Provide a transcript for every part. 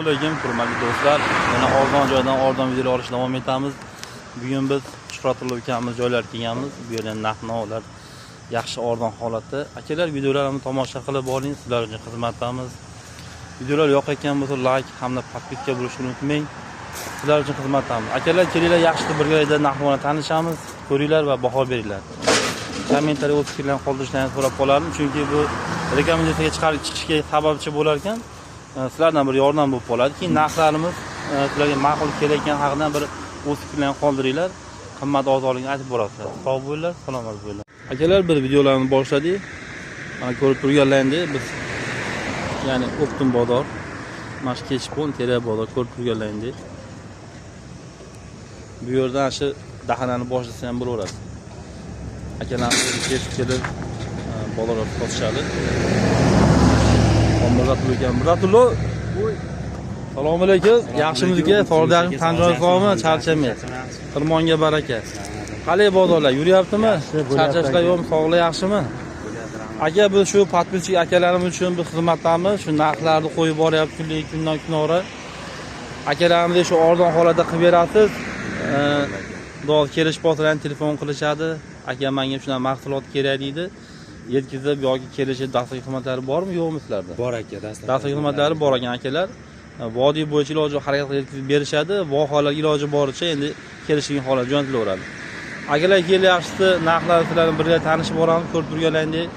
Assalomu alaykum hurmatli do'stlar. Yana arzon joydan arzon videolar olishga davom etamiz. Bugun biz Shuhratullo ukamiz joylar kelganmiz. Bu yerda narx-navolar yaxshi arzon holatda. Akalar videolarimizni tomosha qilib boring, sizlar uchun xizmatdamiz. Videolar yoqayotgan bo'lsa like hamda podpiska bo'lishni unutmang. Sizlar uchun xizmatdamiz. Akalar kelinglar, yaxshi birgalikda narx-navolarni tanishamiz, ko'ringlar va baho beringlar. Kommentariy o'z fikrlaringizni qoldirishlaringizni so'rab qolarim, chunki bu rekomendatsiyaga chiqarib chiqishga sababchi bo'lar ekan. Sizlardan bir yordam bo'lib qoladi. Keyin narxlarimiz sizlarga ma'qul kelayotgan haqidan bir o'z fikrlaringizni qoldiringlar. Qimmat arzonligini aytib borasizlar. Sog' bo'linglar, salomat bo'linglar. Akalar, bir videolarni boshladik. Mana ko'rib turganlaringdek biz ya'ni Optum bozor, mana Kechqon Tera bozor ko'rib turganlaringdek. Bu yerdan shu dahanani boshlasa ham bo'laveradi. Akalar kesib kelib bozorga sotishadi. Muratullo. Assalomu alaykum. Yaxshimizga, sog'lig'ingiz tanjoyizmi? Charchamaysiz. Xirmonga baraka. Qalay bozorlar yuryaptimi? Charchashlar yo'qmi? Sog'liq yaxshimi? Aka, biz shu podpischik akalarimiz uchun bir xizmatdamiz. Shu narxlarni qo'yib boryapti kundan kunora. Akalarimiz shu arzon holatda qilib berasiz. Xudo kelish bo'lsa telefon qilishadi. Aka, menga shunaqa mahsulot kerak deydi. Yetkazib yoki kelishi dastlabki xizmatlari bormi, yo'qmi sizlarda? Bor aka, dastlabki xizmatlari bor ekan akalar. Vodiy bo'yicha iloji harakat qilib yetkazib berishadi. Vohalar iloji boricha endi kelishgan holat jo'natilaveradi. Akalar, kelyapti, narxlar sizlarni birga tanishib boramiz, ko'rib turganlaringdek.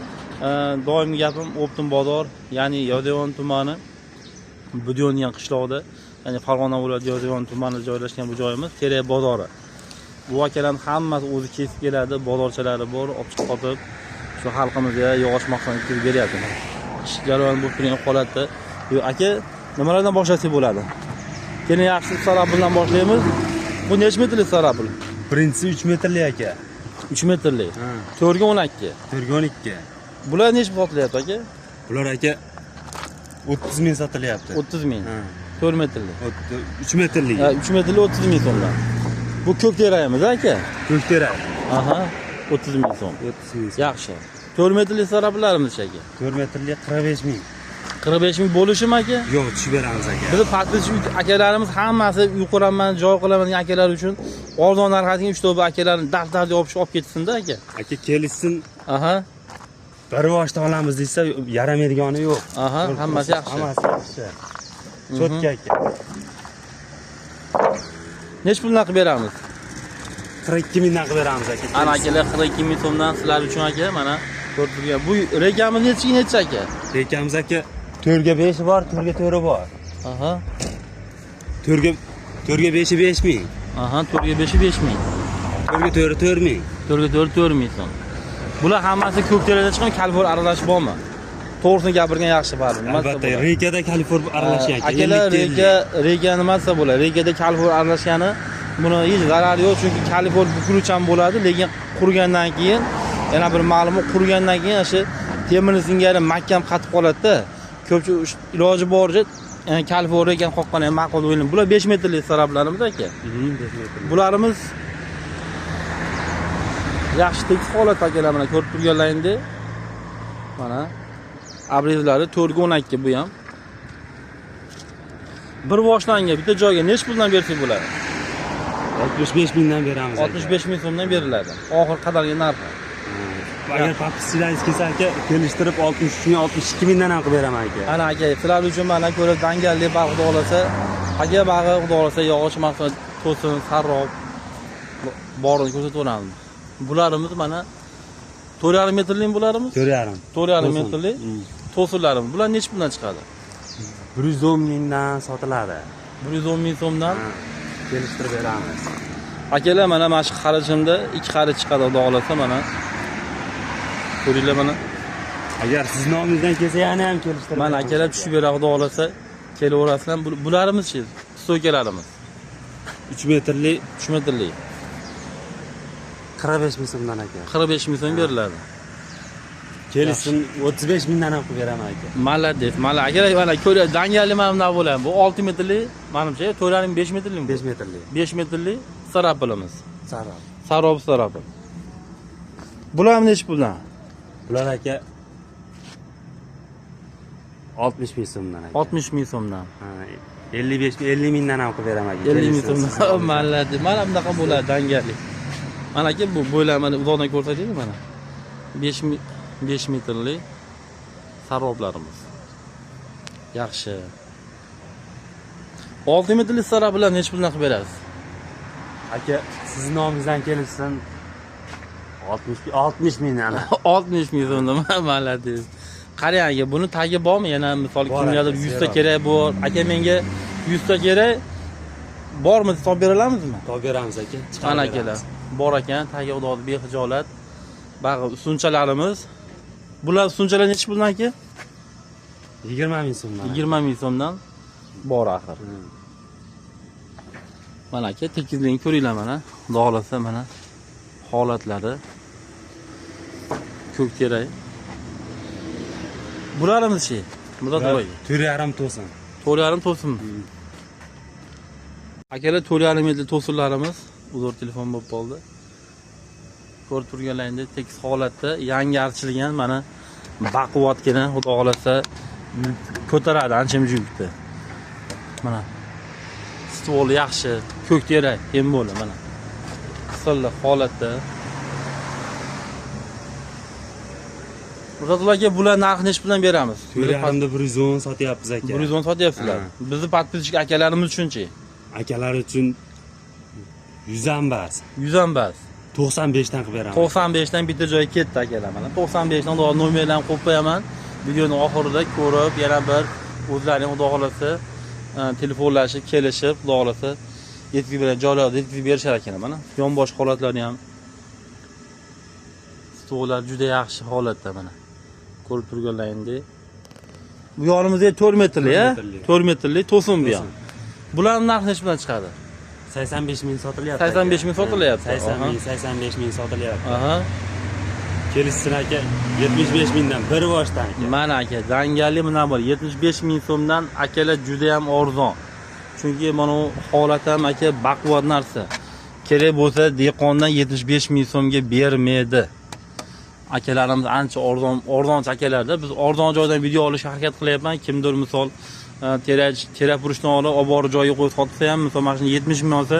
Doimiy gapim Optum bozor, ya'ni Yozyovon tumani, Budyon degan qishloqda, ya'ni Farg'ona viloyati Yozyovon tumanida joylashgan bu joyimiz Tera bozori. Bu akalarning hammasi o'zi kesib keladi, bozorchalari bor, olib chiqib sotib shu xalqimizga yog'och mahsulot yetkazib beryapti. Qish jarayoni bo'lib turgan holatda. Aka, nimalardan boshlasak bo'ladi? Keling, yaxshi sarabuldan boshlaymiz. Bu necha metrlik sarabul? Birinchisi 3 metrli aka. 3 metrlik. 4 ga 12. 4 ga 12. Bular necha sotilyapti aka? Bular aka 30 ming sotilyapti. 30 ming. 4 metrlik. 3 metrlik. 3 metrlik 30 ming so'mdan. Bu ko'k terayimiz aka? Ko'k tera. Aha. 30 ming so'm. 30 ming. Yaxshi. 4 metrlik sarabullarimiz aka? 4 metrlik 45 ming. 45 ming bo'lishimi aka? Yo'q, tushib beramiz aka. Biz podpischik akalarimiz hammasi uy quraman, joy qilaman degan akalar uchun arzon narxga 3 to'ba akalarni daftarga olib ketsin-da aka. Aka kelishsin. Aha. Bir boshda olamiz desa, yaramaydigani yo'q. Aha, hammasi yaxshi. Hammasi yaxshi. Cho'tka aka. Nech puldan qilib beramiz? 42 mingdan qilib beramiz aka. Ana akalar 42 ming so'mdan sizlar uchun aka, mana ko'rib turgan. Bu rekamiz necha aka? Rekamiz aka 4 ga 5 bor, 4 ga 4 bor. Aha. 4 ga 5 5 ming. Aha, 4 ga 5 5 ming. 4 ga 4 ming. 4 ga 4 ming so'm. Bular hammasi ko'k teradan chiqqan, kalfor aralash bormi? To'g'risini gapirgan yaxshi baribir. Albatta, rekada kalfor aralashgan ekan. Akalar, reka nima desa bo'ladi? Rekada kalfor aralashgani buni hech zarari yo'q, chunki kalfor bukiluvchan bo'ladi, lekin qurigandan keyin yana bir ma'lumot, qurigandan keyin o'sha temirni singari mahkam qatib qoladi-da. Ko'pchilik iloji boricha kalfor ekan qoqqan ham ma'qul o'yin. Bular 5 metrlik sarablarimiz aka. 5 metrlik. Bularimiz yaxshi tekis holat akalar, mana ko'rib turganlaringdek. Mana abrezlari 4 ga 12 bu ham. Bir boshlangan bitta joyga necha puldan bersak bo'ladi? 65 mingdan beramiz. 65 ming so'mdan beriladi. Oxir qadalgan narxi. Agar podpischalaringiz kelsa aka, kelishtirib 63 ming, 62 mingdan ham qilib beraman aka. Ana aka, sizlar uchun mana ko'ra dangalli bag' xudo olsa, aka bag'i xudo olsa yog'och mahsulot, to'sin, sarrob borini ko'rsataveramiz. Bularimiz mana 4,5 metrlik bularimiz? 4,5. 4,5 metrlik to'sinlarimiz. Bular necha puldan chiqadi? 110 mingdan sotiladi. 110 ming so'mdan kelishtirib beramiz. Akalar, mana shu xarijimda 2 xarij chiqadi xudo olsa, mana ko'ringlar mana. Agar siz nomingizdan kelsa yana ham kelishtirib. Mana akalar tushib beradi xudo olsa, kelaverasizlar. Bularimiz-chi, stoykalarimiz. 3 metrlik, 3 metrlik. 45 ming so'mdan aka. 45 ming so'm beriladi. Kelishsin 35 mingdan ham qilib beraman aka. Malades. Mana akalar, mana ko'ra dangalli mana bunday bo'ladi. Bu 6 metrlik, menimcha 4,5 5 metrlik. 5 metrlik. 5 metrlik sarabulimiz. Sarob. Sarabul. Bular necha puldan? Bular aka 60 ming so'mdan aka. 60 ming so'mdan. 50 mingdan ham qilib beraman aka. 50 ming so'mdan malladi. Mana bunaqa bo'ladi dangali. Mana aka bu bo'ylamani uzoqdan ko'rsataylik mana. 5 metrli saroblarimiz. Yaxshi. 6 metrli sarob bilan necha puldan qilib berasiz? Aka, sizning nomingizdan kelishsin 60 mingdan. 60 ming so'mdan malladi. Qarang aka, buni tagi bormi? Yana misol kimgadir 100 ta kerak bor. Aka menga 100 ta kerak. Bormi? Topib bera olamizmi? Topib beramiz aka. Mana akalar. Bor ekan, tagi xudoga bexijolat. Bag'i sunchalarimiz. Bular sunchalar necha puldan aka? 20 ming so'mdan. 20 ming so'mdan bor axir. Mana aka, tekizligini ko'ringlar mana. Xudo xolasa mana holatlari. Ko'k terak. Bularimiz-chi? Murod aka. 4,5 to'sin. 4,5 to'sin. Akalar 4,5 metr to'sinlarimiz uzr telefon bo'lib qoldi. Ko'rib turganlaringdek tekis holatda yangi archilgan mana baquvvatgina xudo xolasa ko'taradi ancha-muncha yukni. Mana stol yaxshi, ko'k terak ham bo'ldi mana. Silliq holatda. Murod aka, bular narxi necha puldan beramiz? 4,5da 110 sotyapmiz aka. 110 sotyapsizlar. Bizni podpisчик akalarimiz uchunchi? Akalar uchun 100 ham bas. 100 ham bas. 95 dan qilib beraman. 95 dan bitta joyga ketdi akalar mana. 95 dan nomerlarni qo'yib qo'yaman. Videoning oxirida ko'rib, yana bir o'zlarining xudo xolasa telefonlashib, kelishib, xudo xolasa yetkazib bergan joylarda yetkazib berishar ekan mana. Yonbosh holatlari ham stollar juda yaxshi holatda mana. Ko'rib turganlaringdek. Bu yonimizda 4 metrli, 4 metrli to'sin bu ham. Bularning narxi necha bilan chiqadi? 85 ming sotilyapti. 85 ming sotilyapti. 85 ming sotilyapti. Aha. Kelishsin aka 75 mingdan bir boshdan aka. Mana aka, dangali mana bor 75 ming so'mdan akalar juda ham arzon. Chunki mana bu holat ham aka baquvvat narsa. Kerak bo'lsa dehqondan 75 ming so'mga bermaydi. Akalarimiz ancha arzon akalarda. Biz arzon joydan video olishga harakat qilyapman. Kimdir misol terak purishdan olib borib joyiga qo'yib sotsa ham, misol mashina 70 ming olsa,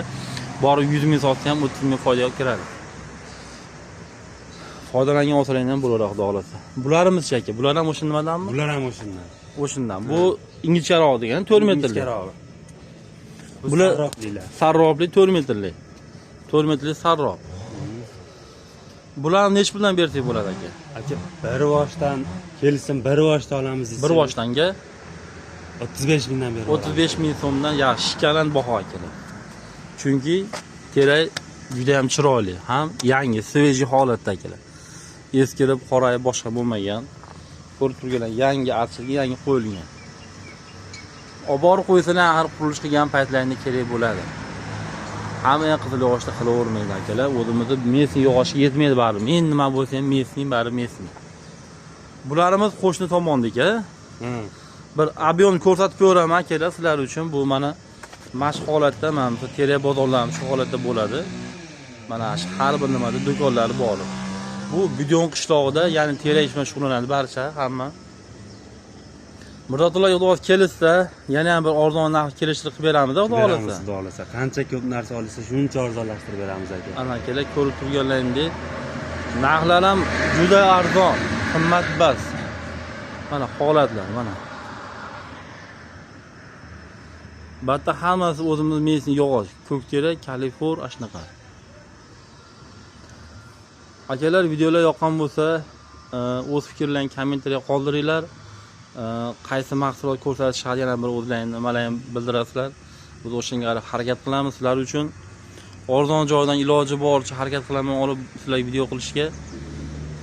borib 100 ming sotsa ham 30 ming foydaga kiradi. Foydalangan olsalaringdan bo'laroq xudo xolasa. Bularimiz-chi aka? Bular ham o'sha nimadanmi? Bular ham o'shandan. O'shandan. Bu ingichkaroq degan 4 metrli. Ingichkaroq. Bular sarrob deyiladi. Sarrobli 4 metrli. 4 metrli sarrob. Bularni necha puldan bersak bo'ladi aka? Aka, bir boshdan kelsin, bir boshda olamiz. Bir boshdanga 35 mingdan beramiz. 35 ming so'mdan yaxshi shikalan baho akalar. Chunki terak juda ham chiroyli, ham yangi, sveji holatda akalar. Eskirib, qorayib boshqa bo'lmagan. Ko'rib turganlar yangi archilgan, yangi qo'yilgan. Oborib qo'ysalar, har qurilish qilgan paytlarida kerak bo'ladi. Hamma qizil yog'ochda qilavermaydi akalar. O'zimizda mesin yog'ochi yetmaydi baribir. Men nima bo'lsa ham mesning baribir mesin. Bularimiz qo'shni tomondagi. Bir ob'yom ko'rsatib beraman akalar sizlar uchun. Bu mana mashq holatda, mana bu terak bozorlarimiz shu holatda bo'ladi. Mana shu har bir nimada do'konlari bor. Bu Budyon qishlog'ida, ya'ni terak ish bilan shug'ullanadi barcha, hamma. Murod aka yo'q kelsa, yana ham bir arzon narx kelishtirib beramiz, xudo xolasa. Xudo xolasa. Qancha ko'p narsa olsa, shuncha arzonlashtirib beramiz aka. Ana akalar ko'rib turganlaringdek, narxlar ham juda arzon, qimmatbas. Mana holatlar, mana. Batta hammasi o'zimiz mesin yog'och, ko'k terak, kalifor, ashnaqa. Akalar videolar yoqqan bo'lsa, o'z fikrlaringizni kommentariya qoldiringlar. Qaysi mahsulot ko'rsatish yana bir o'zlaringizni nimalarni bildirasizlar. Biz o'shanga qarab harakat qilamiz sizlar uchun. Arzon joydan iloji boricha harakat qilaman olib sizlarga video qilishga.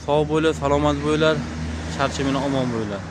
Sog' bo'linglar, salomat bo'linglar, charchamaylar, omon bo'linglar.